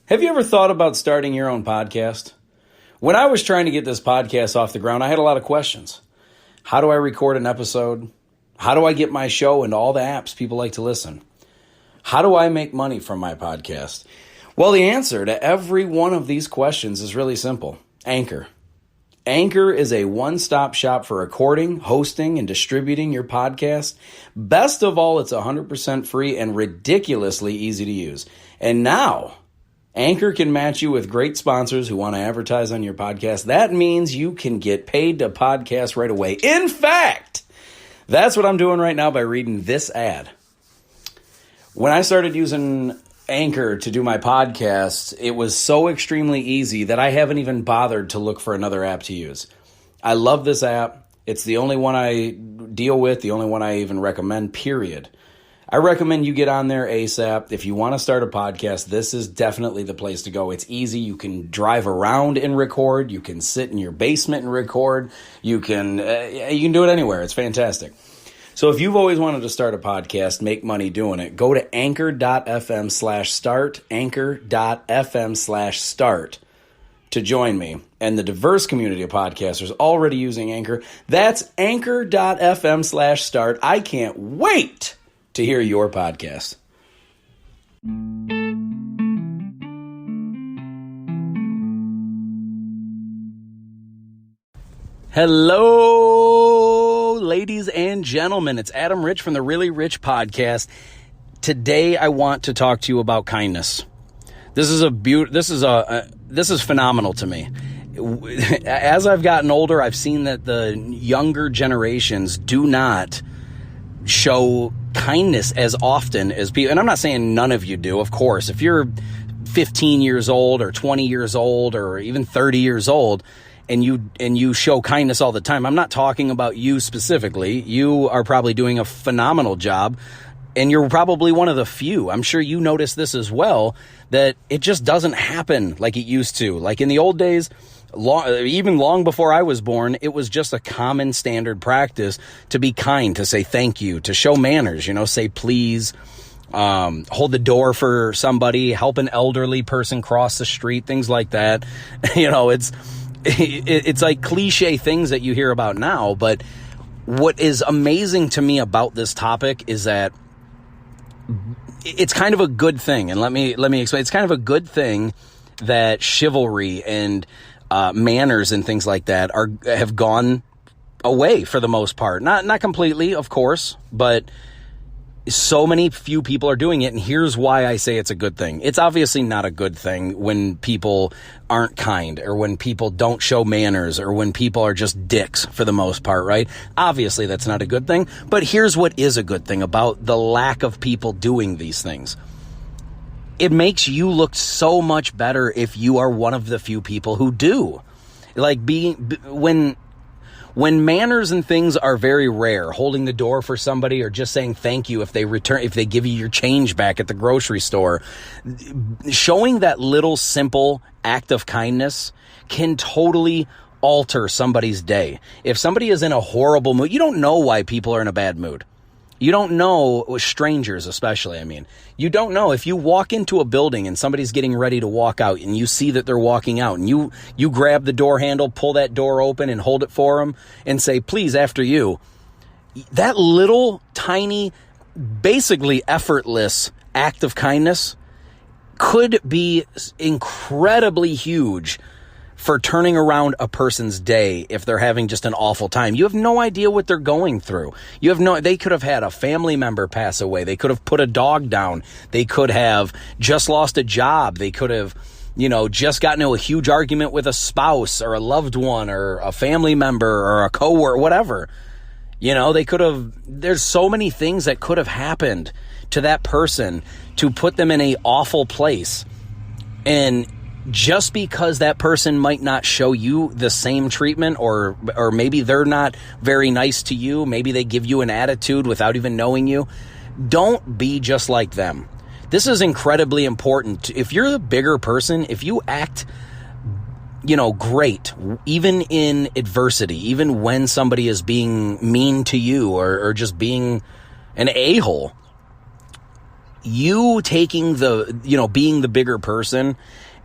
Have you ever thought about starting your own podcast? When I was trying to get this podcast off the ground, I had a lot of questions. How do I record an episode? How do I get my show into all the apps people like to listen? How do I make money from my podcast? Well, the answer to every one of these questions is really simple. Anchor. Anchor is a one-stop shop for recording, hosting, and distributing your podcast. Best of all, it's 100% free and ridiculously easy to use. And now, Anchor can match you with great sponsors who want to advertise on your podcast. That means you can get paid to podcast right away. In fact, that's what I'm doing right now by reading this ad. When I started using Anchor to do my podcast, it was so extremely easy that I haven't even bothered to look for another app to use. I love this app. It's the only one I deal with, the only one I even recommend, period. I recommend you get on there ASAP. If you want to start a podcast, this is definitely the place to go. It's easy. You can drive around and record. You can sit in your basement and record. You can do it anywhere. It's fantastic. So if you've always wanted to start a podcast, make money doing it, go to anchor.fm/start, anchor.fm/start to join me and the diverse community of podcasters already using Anchor. That's anchor.fm/start. I can't wait to hear your podcast. Hello, ladies and gentlemen. It's Adam Rich from the Really Rich Podcast. Today, I want to talk to you about kindness. This is phenomenal to me. As I've gotten older, I've seen that the younger generations do not show kindness as often as people. And I'm not saying none of you do, of course. If you're 15 years old or 20 years old or even 30 years old, and you show kindness all the time. I'm not talking about you specifically. You are probably doing a phenomenal job, and you're probably one of the few. I'm sure you notice this as well, that it just doesn't happen like it used to. Like in the old days, even long before I was born, it was just a common standard practice to be kind, to say thank you, to show manners, say please, hold the door for somebody, help an elderly person cross the street, things like that. It's like cliche things that you hear about now, but what is amazing to me about this topic is that it's kind of a good thing. And let me explain. It's kind of a good thing that chivalry and manners and things like that have gone away for the most part. Not completely, of course, but so many few people are doing it, and here's why I say it's a good thing. It's obviously not a good thing when people aren't kind, or when people don't show manners, or when people are just dicks for the most part, right? Obviously that's not a good thing, but here's what is a good thing about the lack of people doing these things. It makes you look so much better if you are one of the few people who do. Like when manners and things are very rare, holding the door for somebody or just saying thank you if they give you your change back at the grocery store, showing that little simple act of kindness can totally alter somebody's day. If somebody is in a horrible mood, you don't know why people are in a bad mood. You don't know, strangers especially, you don't know. If you walk into a building and somebody's getting ready to walk out and you see that they're walking out and you grab the door handle, pull that door open and hold it for them and say, please, after you, that little tiny, basically effortless act of kindness could be incredibly huge for turning around a person's day if they're having just an awful time. You have no idea what they're going through. They could have had a family member pass away. They could have put a dog down. They could have just lost a job. They could have, just gotten into a huge argument with a spouse or a loved one or a family member or a coworker, whatever. There's so many things that could have happened to that person to put them in an awful place. And just because that person might not show you the same treatment, or maybe they're not very nice to you, maybe they give you an attitude without even knowing you, don't be just like them. This is incredibly important. If you're the bigger person, if you act, great, even in adversity, even when somebody is being mean to you or just being an a-hole, you taking being the bigger person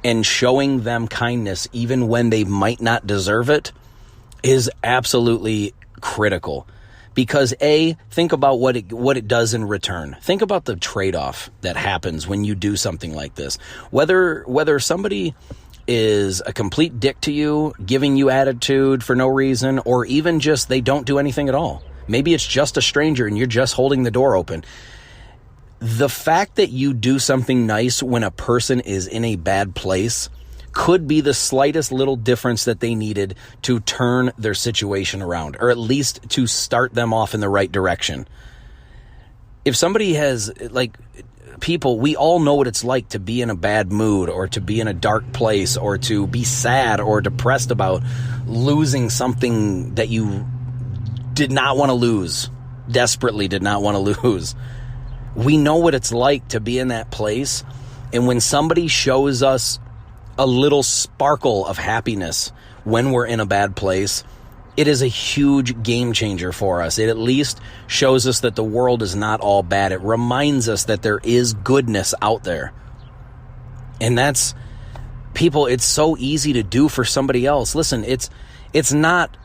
and showing them kindness even when they might not deserve it is absolutely critical. Because think about what it does in return. Think about the trade-off that happens when you do something like this. Whether somebody is a complete dick to you, giving you attitude for no reason, or even just they don't do anything at all. Maybe it's just a stranger and you're just holding the door open. The fact that you do something nice when a person is in a bad place could be the slightest little difference that they needed to turn their situation around, or at least to start them off in the right direction. If somebody has, people, we all know what it's like to be in a bad mood, or to be in a dark place, or to be sad or depressed about losing something that you did not want to lose, desperately did not want to lose. We know what it's like to be in that place. And when somebody shows us a little sparkle of happiness when we're in a bad place, it is a huge game changer for us. It at least shows us that the world is not all bad. It reminds us that there is goodness out there. And that's, people, it's so easy to do for somebody else. Listen, it's not,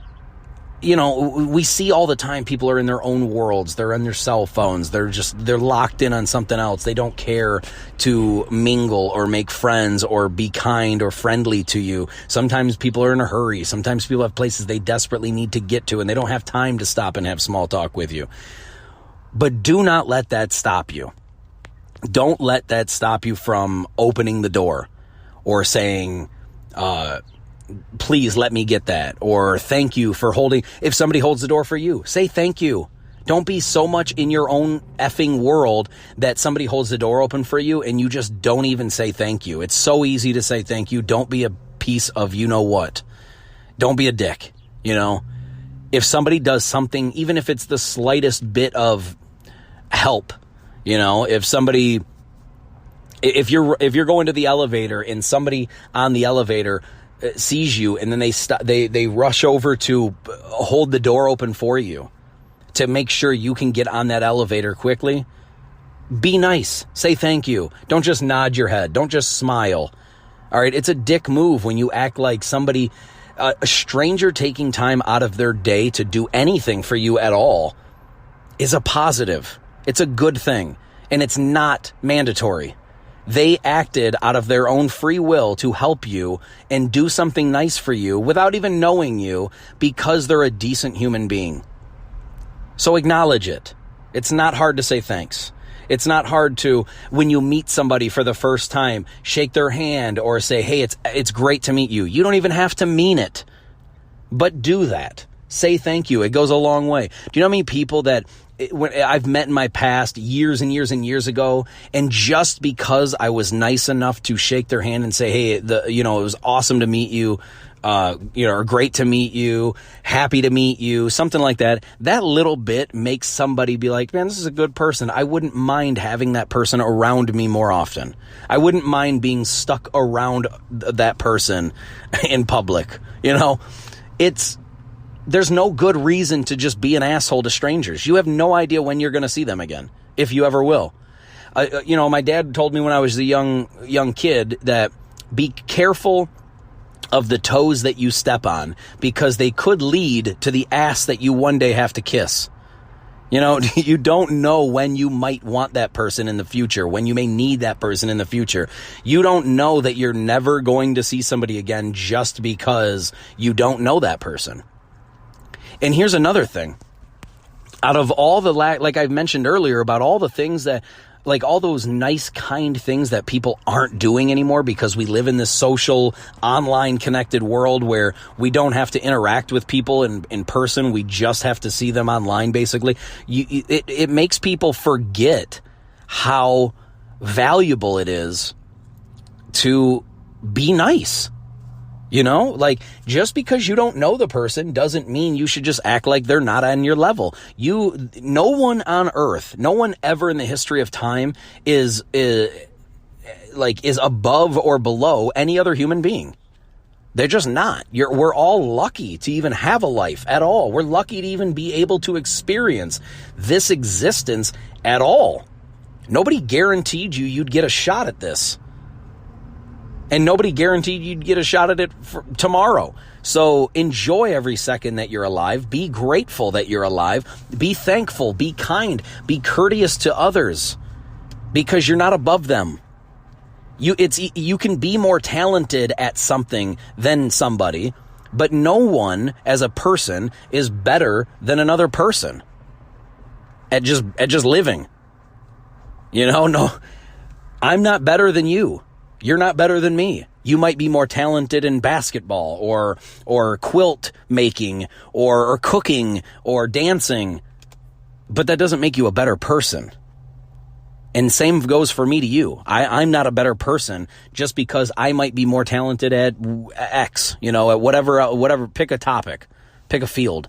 we see all the time people are in their own worlds. They're on their cell phones. They're locked in on something else. They don't care to mingle or make friends or be kind or friendly to you. Sometimes people are in a hurry. Sometimes people have places they desperately need to get to and they don't have time to stop and have small talk with you. But do not let that stop you. Don't let that stop you from opening the door or saying, please let me get that, or thank you for holding. If somebody holds the door for you, say thank you. Don't be so much in your own effing world that somebody holds the door open for you and you just don't even say thank you. It's so easy to say thank you. Don't be a piece of what. Don't be a dick. If somebody does something, even if it's the slightest bit of help, if you're going to the elevator and somebody on the elevator sees you and then they rush over to hold the door open for you to make sure you can get on that elevator quickly, be nice. Say thank you. Don't just nod your head. Don't just smile. All right. It's a dick move when you act like somebody, a stranger taking time out of their day to do anything for you at all is a positive. It's a good thing. And it's not mandatory. They acted out of their own free will to help you and do something nice for you without even knowing you, because they're a decent human being. So acknowledge it. It's not hard to say thanks. It's not hard to, when you meet somebody for the first time, shake their hand or say, hey, it's great to meet you. You don't even have to mean it, but do that. Say thank you. It goes a long way. Do you know how many people that I've met in my past years and years and years ago, and just because I was nice enough to shake their hand and say, hey, it was awesome to meet you, or great to meet you, happy to meet you, something like that, that little bit makes somebody be like, man, this is a good person. I wouldn't mind having that person around me more often. I wouldn't mind being stuck around that person in public. There's no good reason to just be an asshole to strangers. You have no idea when you're going to see them again, if you ever will. My dad told me when I was a young kid that be careful of the toes that you step on, because they could lead to the ass that you one day have to kiss. You don't know when you might want that person in the future, when you may need that person in the future. You don't know that you're never going to see somebody again just because you don't know that person. And here's another thing. Out of all the, like I've mentioned earlier, about all the things that, all those nice, kind things that people aren't doing anymore because we live in this social, online connected world where we don't have to interact with people in person. We just have to see them online, basically. It makes people forget how valuable it is to be nice. Just because you don't know the person doesn't mean you should just act like they're not on your level. No one on earth, no one ever in the history of time is above or below any other human being. They're just not. We're all lucky to even have a life at all. We're lucky to even be able to experience this existence at all. Nobody guaranteed you'd get a shot at this. And nobody guaranteed you'd get a shot at it tomorrow. So enjoy every second that you're alive. Be grateful that you're alive. Be thankful. Be kind. Be courteous to others, because you're not above them. You can be more talented at something than somebody, but no one as a person is better than another person at just living. No, I'm not better than you. You're not better than me. You might be more talented in basketball or quilt making or cooking or dancing, but that doesn't make you a better person. And same goes for me to you. I'm not a better person just because I might be more talented at X, at whatever, pick a topic, pick a field.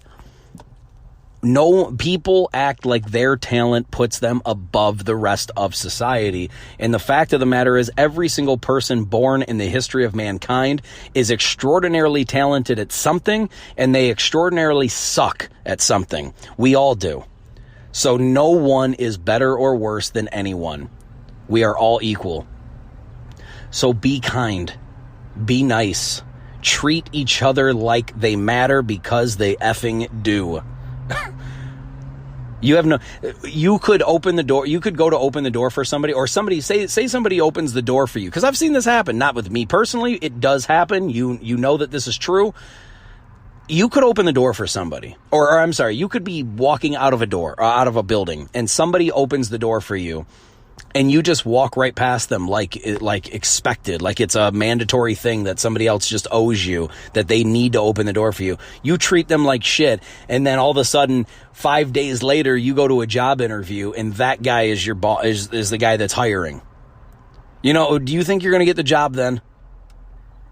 No, people act like their talent puts them above the rest of society. And the fact of the matter is, every single person born in the history of mankind is extraordinarily talented at something, and they extraordinarily suck at something. We all do. So no one is better or worse than anyone. We are all equal. So be kind. Be nice. Treat each other like they matter, because they effing do. You could open the door. You could go to open the door for somebody, or somebody say somebody opens the door for you. Because I've seen this happen, not with me personally. It does happen. You know that this is true. You could open the door for somebody, or I'm sorry, you could be walking out of a door, or out of a building, and somebody opens the door for you, and you just walk right past them like expected, like it's a mandatory thing that somebody else just owes you, that they need to open the door for you. You treat them like shit, and then all of a sudden, 5 days later, you go to a job interview, and that guy is your boss, is the guy that's hiring. Do you think you're going to get the job then?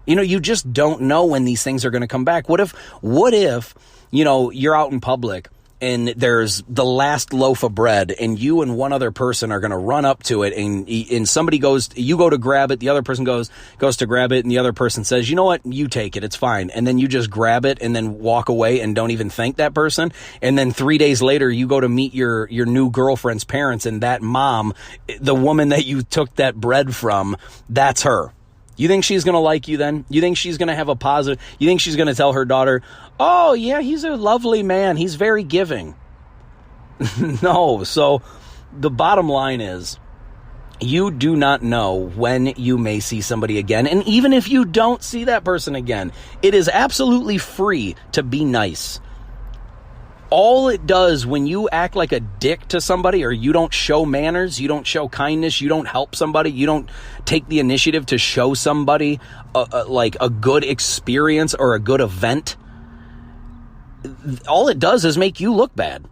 You just don't know when these things are going to come back. What if, you're out in public and there's the last loaf of bread, and you and one other person are going to run up to it, and somebody you go to grab it, the other person goes to grab it, and the other person says, you know what, you take it, it's fine. And then you just grab it and then walk away and don't even thank that person. And then 3 days later, you go to meet your new girlfriend's parents, and that mom, the woman that you took that bread from, that's her. You think she's going to like you then? You think she's going to have a positive? You think she's going to tell her daughter, oh, yeah, he's a lovely man, he's very giving? No. So the bottom line is, you do not know when you may see somebody again. And even if you don't see that person again, it is absolutely free to be nice. All it does when you act like a dick to somebody, or you don't show manners, you don't show kindness, you don't help somebody, you don't take the initiative to show somebody like a good experience or a good event, all it does is make you look bad.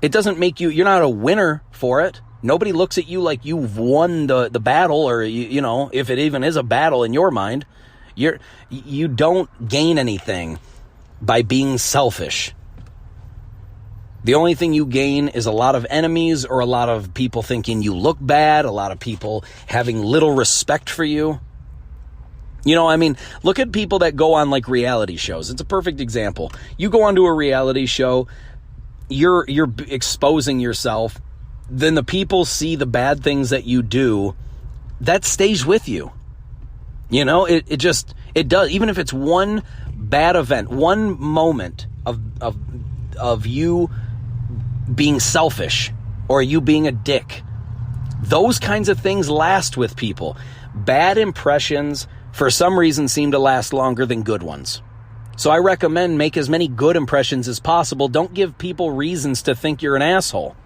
It doesn't make you're not a winner for it. Nobody looks at you like you've won the battle, or if it even is a battle in your mind. You don't gain anything by being selfish. The only thing you gain is a lot of enemies, or a lot of people thinking you look bad, a lot of people having little respect for you. Look at people that go on like reality shows. It's a perfect example. You go onto a reality show, you're exposing yourself, then the people see the bad things that you do, that stays with you. It does. Even if it's one bad event, one moment of you being selfish, or you being a dick, those kinds of things last with people. Bad impressions, for some reason, seem to last longer than good ones. So I recommend make as many good impressions as possible. Don't give people reasons to think you're an asshole.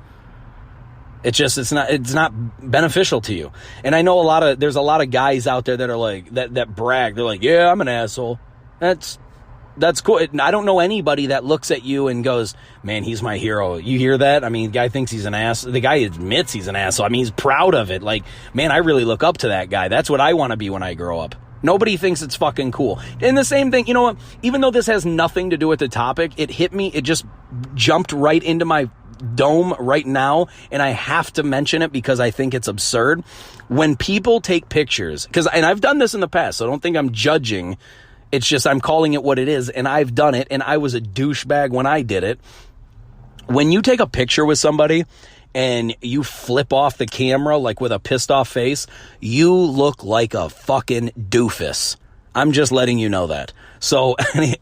It's not beneficial to you. And I know there's a lot of guys out there that are like, that brag. They're like, yeah, I'm an asshole. That's cool. I don't know anybody that looks at you and goes, man, he's my hero. You hear that? The guy thinks he's an ass. The guy admits he's an asshole. He's proud of it. Like, man, I really look up to that guy. That's what I want to be when I grow up. Nobody thinks it's fucking cool. And the same thing, you know what? Even though this has nothing to do with the topic, it hit me. It just jumped right into my dome right now, and I have to mention it because I think it's absurd. When people take pictures, and I've done this in the past, so I don't think I'm judging. It's just I'm calling it what it is, and I've done it, and I was a douchebag when I did it. When you take a picture with somebody and you flip off the camera like with a pissed off face, you look like a fucking doofus. I'm just letting you know that. So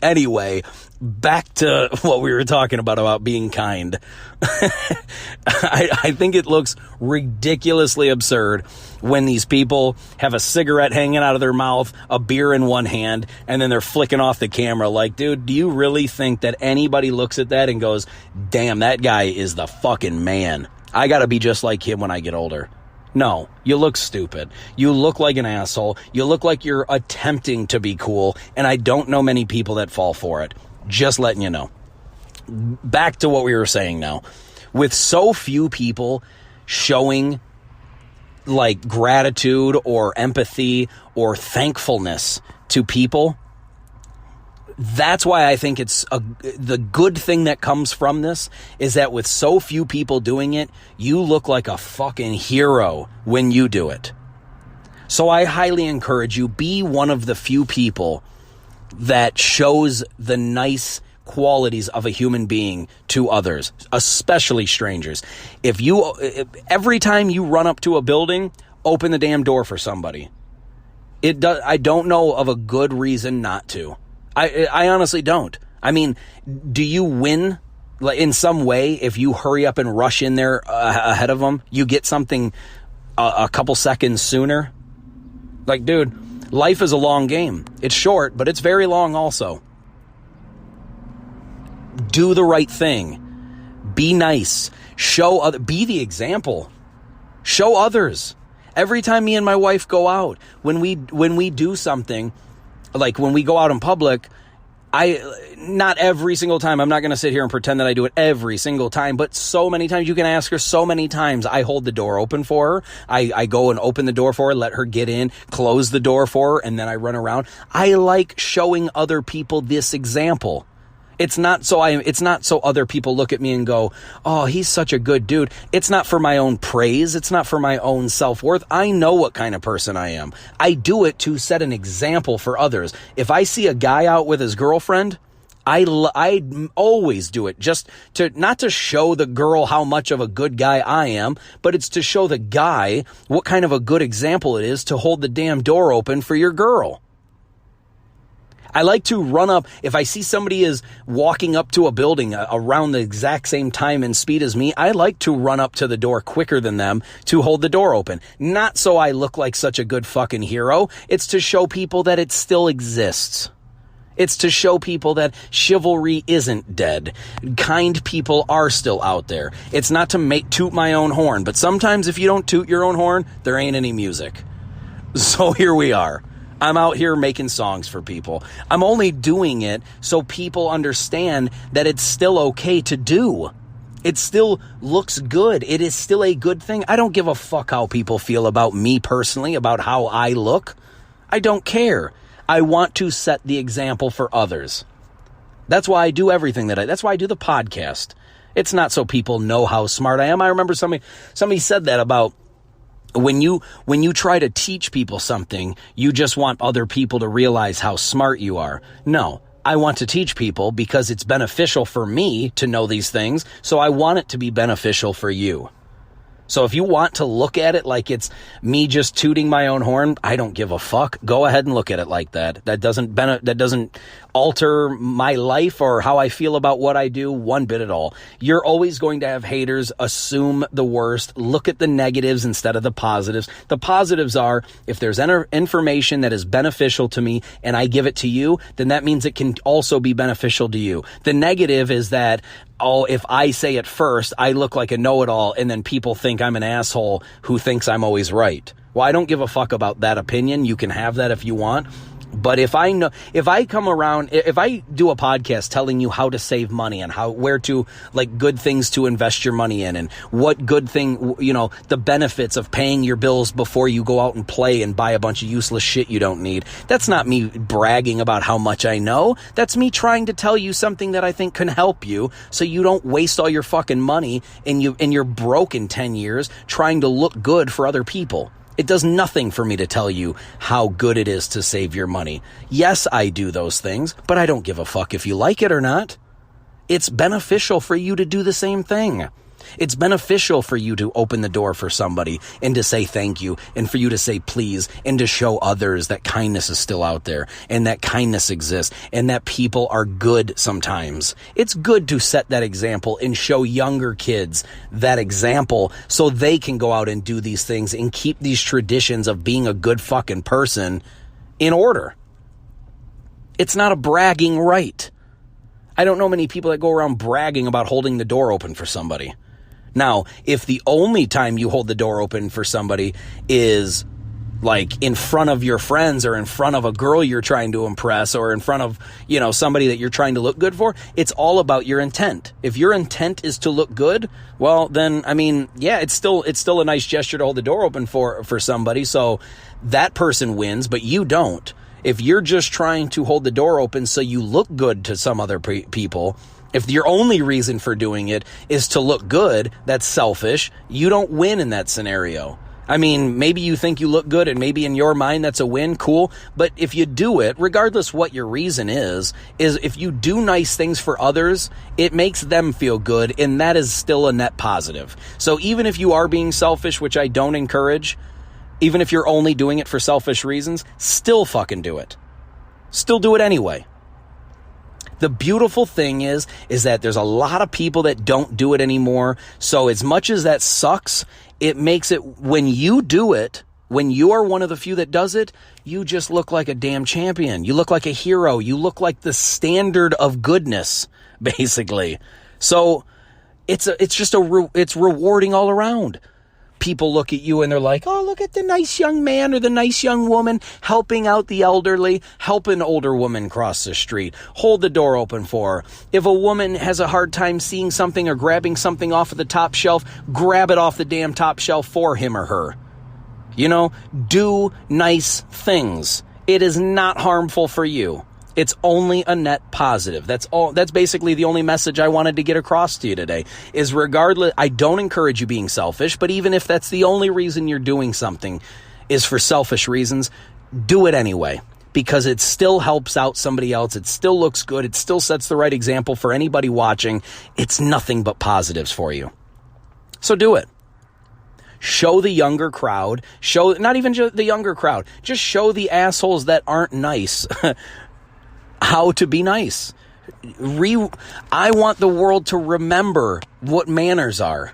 anyway, back to what we were talking about being kind. I think it looks ridiculously absurd when these people have a cigarette hanging out of their mouth, a beer in one hand, and then they're flicking off the camera. Like, dude, do you really think that anybody looks at that and goes, damn, that guy is the fucking man. I gotta be just like him when I get older. No, you look stupid. You look like an asshole. You look like you're attempting to be cool, and I don't know many people that fall for it. Just letting you know. Back to what we were saying now. With so few people showing like gratitude or empathy or thankfulness to people, that's why I think it's the good thing that comes from this is that with so few people doing it, you look like a fucking hero when you do it. So I highly encourage you, be one of the few people that shows the nice qualities of a human being to others, especially strangers. Every time you run up to a building, open the damn door for somebody. I don't know of a good reason not to. I honestly don't. I mean, do you win in some way if you hurry up and rush in there ahead of them? You get something a couple seconds sooner? Like, dude, life is a long game. It's short, but it's very long also. Do the right thing. Be nice. Be the example. Show others. Every time me and my wife go out, when we do something, like when we go out in public, not every single time, I'm not going to sit here and pretend that I do it every single time, but so many times, you can ask her so many times, I hold the door open for her. I go and open the door for her, let her get in, close the door for her, and then I run around. I like showing other people this example. It's not so other people look at me and go, oh, he's such a good dude. It's not for my own praise. It's not for my own self-worth. I know what kind of person I am. I do it to set an example for others. If I see a guy out with his girlfriend, I always do it just not to show the girl how much of a good guy I am, but it's to show the guy what kind of a good example it is to hold the damn door open for your girl. I like to run up, if I see somebody is walking up to a building around the exact same time and speed as me, I like to run up to the door quicker than them to hold the door open. Not so I look like such a good fucking hero. It's to show people that it still exists. It's to show people that chivalry isn't dead. Kind people are still out there. It's not to toot my own horn, but sometimes if you don't toot your own horn, there ain't any music. So here we are. I'm out here making songs for people. I'm only doing it so people understand that it's still okay to do. It still looks good. It is still a good thing. I don't give a fuck how people feel about me personally, about how I look. I don't care. I want to set the example for others. That's why I do everything that's why I do the podcast. It's not so people know how smart I am. I remember somebody said that about when you try to teach people something, you just want other people to realize how smart you are. No, I want to teach people because it's beneficial for me to know these things, so I want it to be beneficial for you. So if you want to look at it like it's me just tooting my own horn, I don't give a fuck. Go ahead and look at it like that. That doesn't alter my life or how I feel about what I do one bit at all. You're always going to have haters. Assume the worst. Look at the negatives instead of the positives. The positives are, if there's information that is beneficial to me and I give it to you, then that means it can also be beneficial to you. The negative is that, oh, if I say it first, I look like a know-it-all, and then people think I'm an asshole who thinks I'm always right. Well, I don't give a fuck about that opinion. You can have that if you want. But if I do a podcast telling you how to save money and where to, like, good things to invest your money in and what good thing, the benefits of paying your bills before you go out and play and buy a bunch of useless shit you don't need. That's not me bragging about how much I know. That's me trying to tell you something that I think can help you so you don't waste all your fucking money and you're broke in 10 years trying to look good for other people. It does nothing for me to tell you how good it is to save your money. Yes, I do those things, but I don't give a fuck if you like it or not. It's beneficial for you to do the same thing. It's beneficial for you to open the door for somebody and to say thank you and for you to say please and to show others that kindness is still out there and that kindness exists and that people are good sometimes. It's good to set that example and show younger kids that example so they can go out and do these things and keep these traditions of being a good fucking person in order. It's not a bragging right. I don't know many people that go around bragging about holding the door open for somebody. Now, if the only time you hold the door open for somebody is like in front of your friends or in front of a girl you're trying to impress or in front of, somebody that you're trying to look good for, it's all about your intent. If your intent is to look good, well, then, it's still a nice gesture to hold the door open for somebody. So that person wins, but you don't. If you're just trying to hold the door open so you look good to some other people, if your only reason for doing it is to look good, that's selfish. You don't win in that scenario. Maybe you think you look good and maybe in your mind that's a win, cool. But if you do it, regardless what your reason is if you do nice things for others, it makes them feel good and that is still a net positive. So even if you are being selfish, which I don't encourage, even if you're only doing it for selfish reasons, still fucking do it. Still do it anyway. The beautiful thing is that there's a lot of people that don't do it anymore. So as much as that sucks, it makes it, when you do it, when you are one of the few that does it, you just look like a damn champion. You look like a hero. You look like the standard of goodness, basically. So it's rewarding all around. People look at you and they're like, oh, look at the nice young man or the nice young woman helping out the elderly, help an older woman cross the street, hold the door open for her. If a woman has a hard time seeing something or grabbing something off of the top shelf, grab it off the damn top shelf for him or her. Do nice things. It is not harmful for you. It's only a net positive. That's all. That's basically the only message I wanted to get across to you today is regardless, I don't encourage you being selfish, but even if that's the only reason you're doing something is for selfish reasons, do it anyway, because it still helps out somebody else. It still looks good. It still sets the right example for anybody watching. It's nothing but positives for you. So do it. Show the younger crowd, not even the younger crowd, just show the assholes that aren't nice how to be nice. I want the world to remember what manners are.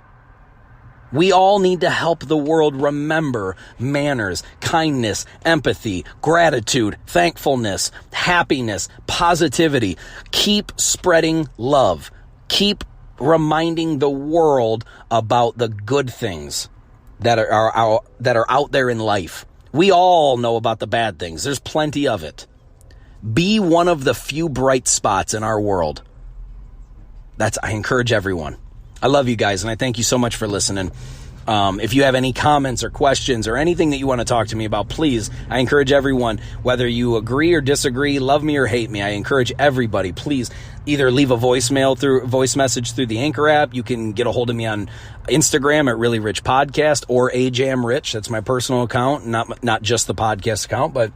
We all need to help the world remember manners, kindness, empathy, gratitude, thankfulness, happiness, positivity. Keep spreading love. Keep reminding the world about the good things that are out there in life. We all know about the bad things. There's plenty of it. Be one of the few bright spots in our world. I encourage everyone. I love you guys, and I thank you so much for listening. If you have any comments or questions or anything that you want to talk to me about, please, I encourage everyone, whether you agree or disagree, love me or hate me, I encourage everybody, please, either leave a voice message through the Anchor app. You can get a hold of me on Instagram at Really Rich Podcast or AJamRich. That's my personal account, not just the podcast account, but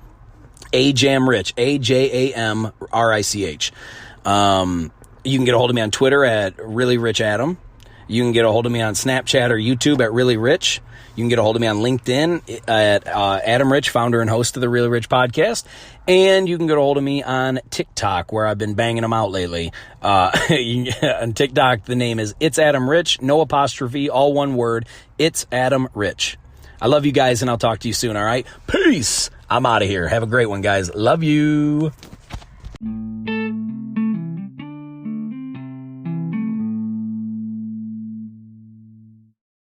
AJamRich, AJAMRICH. You can get a hold of me on Twitter at Really Rich Adam. You can get a hold of me on Snapchat or YouTube at Really Rich. You can get a hold of me on LinkedIn at Adam Rich, founder and host of the Really Rich Podcast. And you can get a hold of me on TikTok, where I've been banging them out lately. On TikTok, the name is It's Adam Rich, no apostrophe, all one word. It's Adam Rich. I love you guys, and I'll talk to you soon, all right? Peace. I'm out of here. Have a great one, guys. Love you.